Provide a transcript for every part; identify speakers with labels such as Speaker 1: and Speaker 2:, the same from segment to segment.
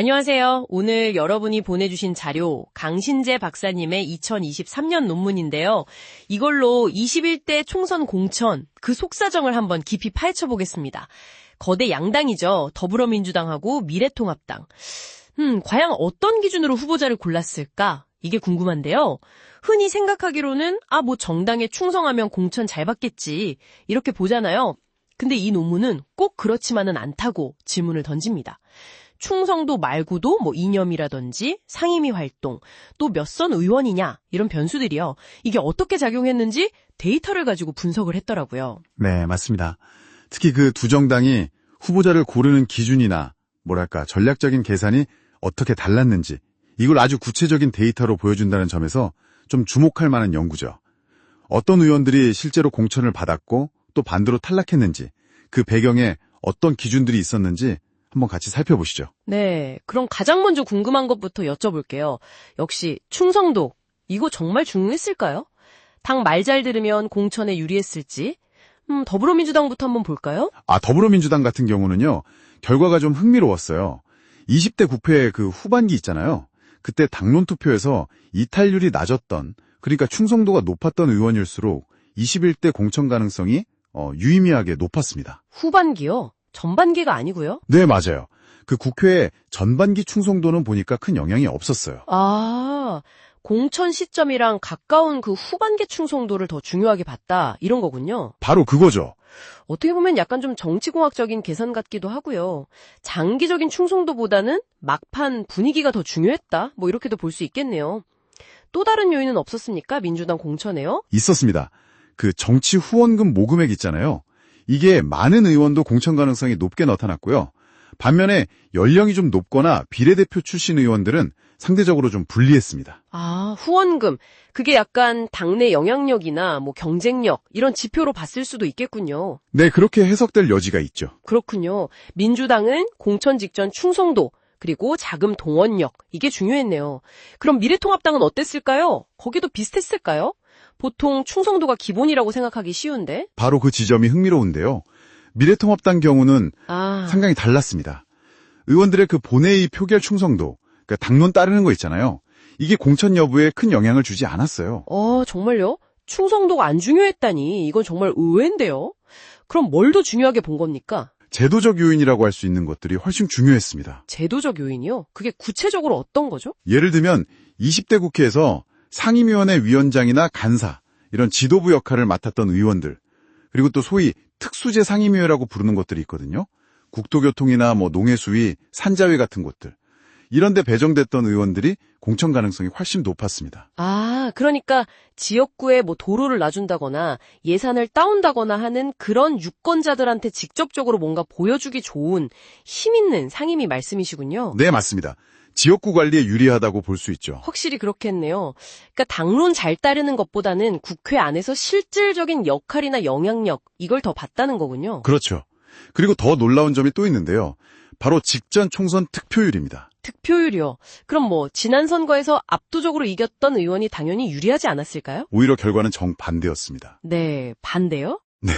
Speaker 1: 안녕하세요. 오늘 여러분이 보내주신 자료, 강신재 박사님의 2023년 논문인데요. 이걸로 21대 총선 공천, 그 속사정을 한번 깊이 파헤쳐 보겠습니다. 거대 양당이죠. 더불어민주당하고 미래통합당. 과연 어떤 기준으로 후보자를 골랐을까? 이게 궁금한데요. 흔히 생각하기로는 정당에 충성하면 공천 잘 받겠지. 이렇게 보잖아요. 근데 이 논문은 꼭 그렇지만은 않다고 질문을 던집니다. 충성도 말고도 이념이라든지 상임위 활동, 또 몇 선 의원이냐 이런 변수들이요. 이게 어떻게 작용했는지 데이터를 가지고 분석을 했더라고요.
Speaker 2: 네, 맞습니다. 특히 그 두 정당이 후보자를 고르는 기준이나 전략적인 계산이 어떻게 달랐는지 이걸 아주 구체적인 데이터로 보여준다는 점에서 좀 주목할 만한 연구죠. 어떤 의원들이 실제로 공천을 받았고 또 반대로 탈락했는지 그 배경에 어떤 기준들이 있었는지 한번 같이 살펴보시죠.
Speaker 1: 네, 그럼 가장 먼저 궁금한 것부터 여쭤볼게요. 역시 충성도, 이거 정말 중요했을까요? 당 말 잘 들으면 공천에 유리했을지. 더불어민주당부터 한번 볼까요?
Speaker 2: 더불어민주당 같은 경우는요. 결과가 좀 흥미로웠어요. 20대 국회 그 후반기 있잖아요. 그때 당론 투표에서 이탈률이 낮았던, 그러니까 충성도가 높았던 의원일수록 21대 공천 가능성이 유의미하게 높았습니다.
Speaker 1: 후반기요? 전반기가 아니고요?
Speaker 2: 네, 맞아요. 그 국회의 전반기 충성도는 보니까 큰 영향이 없었어요.
Speaker 1: 공천 시점이랑 가까운 그 후반기 충성도를 더 중요하게 봤다, 이런 거군요.
Speaker 2: 바로 그거죠.
Speaker 1: 어떻게 보면 약간 좀 정치공학적인 계산 같기도 하고요. 장기적인 충성도보다는 막판 분위기가 더 중요했다, 이렇게도 볼 수 있겠네요. 또 다른 요인은 없었습니까? 민주당 공천에요?
Speaker 2: 있었습니다. 그 정치 후원금 모금액 있잖아요. 이게 많은 의원도 공천 가능성이 높게 나타났고요. 반면에 연령이 좀 높거나 비례대표 출신 의원들은 상대적으로 좀 불리했습니다.
Speaker 1: 후원금. 그게 약간 당내 영향력이나 경쟁력 이런 지표로 봤을 수도 있겠군요.
Speaker 2: 네, 그렇게 해석될 여지가 있죠.
Speaker 1: 그렇군요. 민주당은 공천 직전 충성도 그리고 자금 동원력 이게 중요했네요. 그럼 미래통합당은 어땠을까요? 거기도 비슷했을까요? 보통 충성도가 기본이라고 생각하기 쉬운데.
Speaker 2: 바로 그 지점이 흥미로운데요. 미래통합당 경우는 상당히 달랐습니다. 의원들의 그 본회의 표결 충성도, 그러니까 당론 따르는 거 있잖아요. 이게 공천 여부에 큰 영향을 주지 않았어요.
Speaker 1: 정말요? 충성도가 안 중요했다니 이건 정말 의외인데요. 그럼 뭘 더 중요하게 본 겁니까?
Speaker 2: 제도적 요인이라고 할 수 있는 것들이 훨씬 중요했습니다.
Speaker 1: 제도적 요인이요? 그게 구체적으로 어떤 거죠?
Speaker 2: 예를 들면 20대 국회에서 상임위원회 위원장이나 간사, 이런 지도부 역할을 맡았던 의원들, 그리고 또 소위 특수제 상임위회라고 부르는 것들이 있거든요. 국토교통이나 농해수위, 산자위 같은 곳들. 이런 데 배정됐던 의원들이 공천 가능성이 훨씬 높았습니다.
Speaker 1: 그러니까 지역구에 도로를 놔준다거나 예산을 따온다거나 하는 그런 유권자들한테 직접적으로 뭔가 보여주기 좋은 힘 있는 상임위 말씀이시군요.
Speaker 2: 네, 맞습니다. 지역구 관리에 유리하다고 볼 수 있죠.
Speaker 1: 확실히 그렇겠네요. 그러니까 당론 잘 따르는 것보다는 국회 안에서 실질적인 역할이나 영향력 이걸 더 봤다는 거군요.
Speaker 2: 그렇죠. 그리고 더 놀라운 점이 또 있는데요. 바로 직전 총선 득표율입니다.
Speaker 1: 득표율이요? 그럼 지난 선거에서 압도적으로 이겼던 의원이 당연히 유리하지 않았을까요?
Speaker 2: 오히려 결과는 정반대였습니다.
Speaker 1: 네, 반대요?
Speaker 2: 네.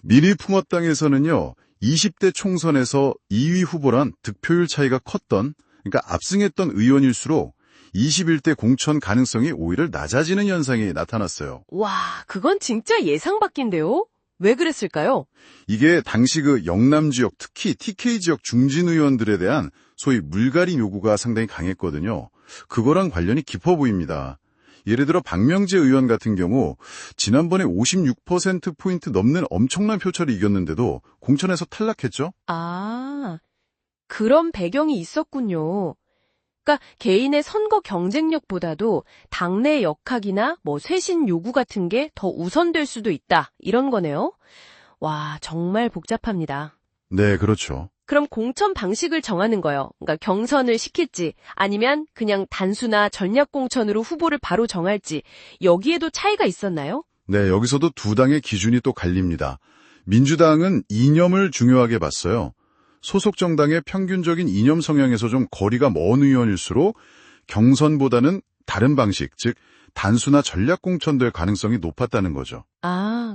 Speaker 2: 미래통합당에서는요. 20대 총선에서 2위 후보란 득표율 차이가 컸던, 그러니까 압승했던 의원일수록 21대 공천 가능성이 오히려 낮아지는 현상이 나타났어요.
Speaker 1: 와, 그건 진짜 예상 밖인데요? 왜 그랬을까요?
Speaker 2: 이게 당시 그 영남 지역, 특히 TK 지역 중진 의원들에 대한 소위 물갈이 요구가 상당히 강했거든요. 그거랑 관련이 깊어 보입니다. 예를 들어 박명재 의원 같은 경우 지난번에 56%포인트 넘는 엄청난 표차를 이겼는데도 공천에서 탈락했죠?
Speaker 1: 그런 배경이 있었군요. 그러니까 개인의 선거 경쟁력보다도 당내 역학이나 쇄신 요구 같은 게 더 우선될 수도 있다. 이런 거네요. 와, 정말 복잡합니다.
Speaker 2: 네, 그렇죠.
Speaker 1: 그럼 공천 방식을 정하는 거요. 그러니까 경선을 시킬지 아니면 그냥 단수나 전략 공천으로 후보를 바로 정할지 여기에도 차이가 있었나요?
Speaker 2: 네, 여기서도 두 당의 기준이 또 갈립니다. 민주당은 이념을 중요하게 봤어요. 소속 정당의 평균적인 이념 성향에서 좀 거리가 먼 의원일수록 경선보다는 다른 방식, 즉 단수나 전략 공천될 가능성이 높았다는 거죠.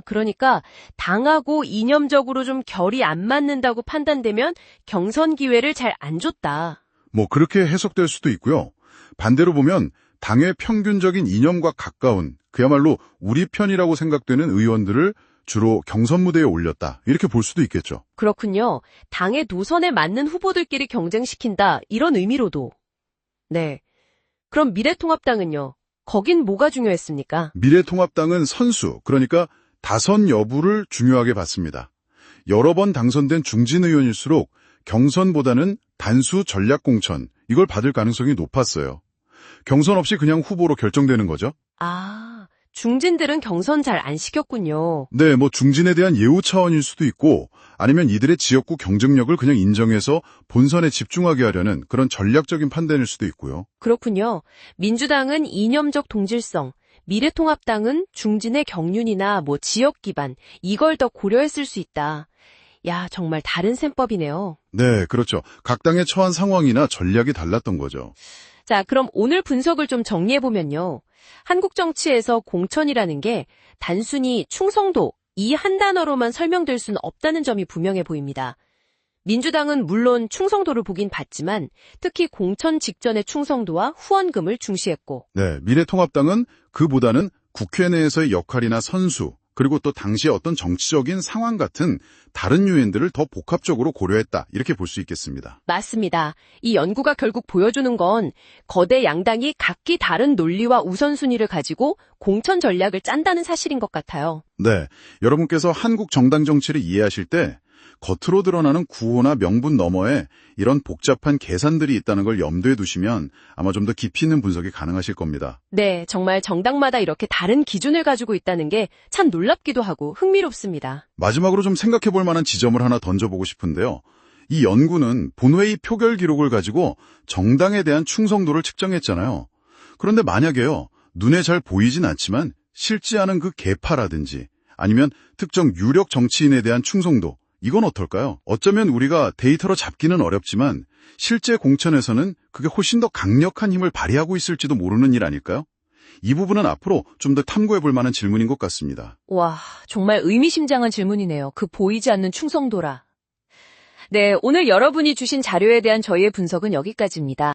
Speaker 1: 그러니까 당하고 이념적으로 좀 결이 안 맞는다고 판단되면 경선 기회를 잘 안 줬다.
Speaker 2: 뭐 그렇게 해석될 수도 있고요. 반대로 보면 당의 평균적인 이념과 가까운 그야말로 우리 편이라고 생각되는 의원들을 주로 경선 무대에 올렸다. 이렇게 볼 수도 있겠죠.
Speaker 1: 그렇군요. 당의 노선에 맞는 후보들끼리 경쟁시킨다. 이런 의미로도. 네. 그럼 미래통합당은요? 거긴 뭐가 중요했습니까?
Speaker 2: 미래통합당은 선수, 그러니까 다선 여부를 중요하게 봤습니다. 여러 번 당선된 중진 의원일수록 경선보다는 단수 전략 공천, 이걸 받을 가능성이 높았어요. 경선 없이 그냥 후보로 결정되는 거죠.
Speaker 1: 아, 중진들은 경선 잘 안 시켰군요.
Speaker 2: 네, 뭐 중진에 대한 예우 차원일 수도 있고 아니면 이들의 지역구 경쟁력을 그냥 인정해서 본선에 집중하게 하려는 그런 전략적인 판단일 수도 있고요.
Speaker 1: 그렇군요. 민주당은 이념적 동질성, 미래통합당은 중진의 경륜이나 뭐 지역 기반, 이걸 더 고려했을 수 있다. 야, 정말 다른 셈법이네요.
Speaker 2: 네, 그렇죠. 각 당의 처한 상황이나 전략이 달랐던 거죠.
Speaker 1: 자, 그럼 오늘 분석을 좀 정리해보면요. 한국 정치에서 공천이라는 게 단순히 충성도, 이 한 단어로만 설명될 수는 없다는 점이 분명해 보입니다. 민주당은 물론 충성도를 보긴 봤지만 특히 공천 직전의 충성도와 후원금을 중시했고,
Speaker 2: 네, 미래통합당은 그보다는 국회 내에서의 역할이나 선수, 그리고 또 당시의 어떤 정치적인 상황 같은 다른 요인들을 더 복합적으로 고려했다. 이렇게 볼 수 있겠습니다.
Speaker 1: 맞습니다. 이 연구가 결국 보여주는 건 거대 양당이 각기 다른 논리와 우선순위를 가지고 공천 전략을 짠다는 사실인 것 같아요.
Speaker 2: 네, 여러분께서 한국 정당 정치를 이해하실 때 겉으로 드러나는 구호나 명분 너머에 이런 복잡한 계산들이 있다는 걸 염두에 두시면 아마 좀 더 깊이 있는 분석이 가능하실 겁니다.
Speaker 1: 네, 정말 정당마다 이렇게 다른 기준을 가지고 있다는 게 참 놀랍기도 하고 흥미롭습니다.
Speaker 2: 마지막으로 좀 생각해 볼 만한 지점을 하나 던져보고 싶은데요. 이 연구는 본회의 표결 기록을 가지고 정당에 대한 충성도를 측정했잖아요. 그런데 만약에요, 눈에 잘 보이진 않지만 실지 않은 그 계파라든지 아니면 특정 유력 정치인에 대한 충성도, 이건 어떨까요? 어쩌면 우리가 데이터로 잡기는 어렵지만 실제 공천에서는 그게 훨씬 더 강력한 힘을 발휘하고 있을지도 모르는 일 아닐까요? 이 부분은 앞으로 좀 더 탐구해 볼 만한 질문인 것 같습니다.
Speaker 1: 와, 정말 의미심장한 질문이네요. 그 보이지 않는 충성도라. 네, 오늘 여러분이 주신 자료에 대한 저희의 분석은 여기까지입니다.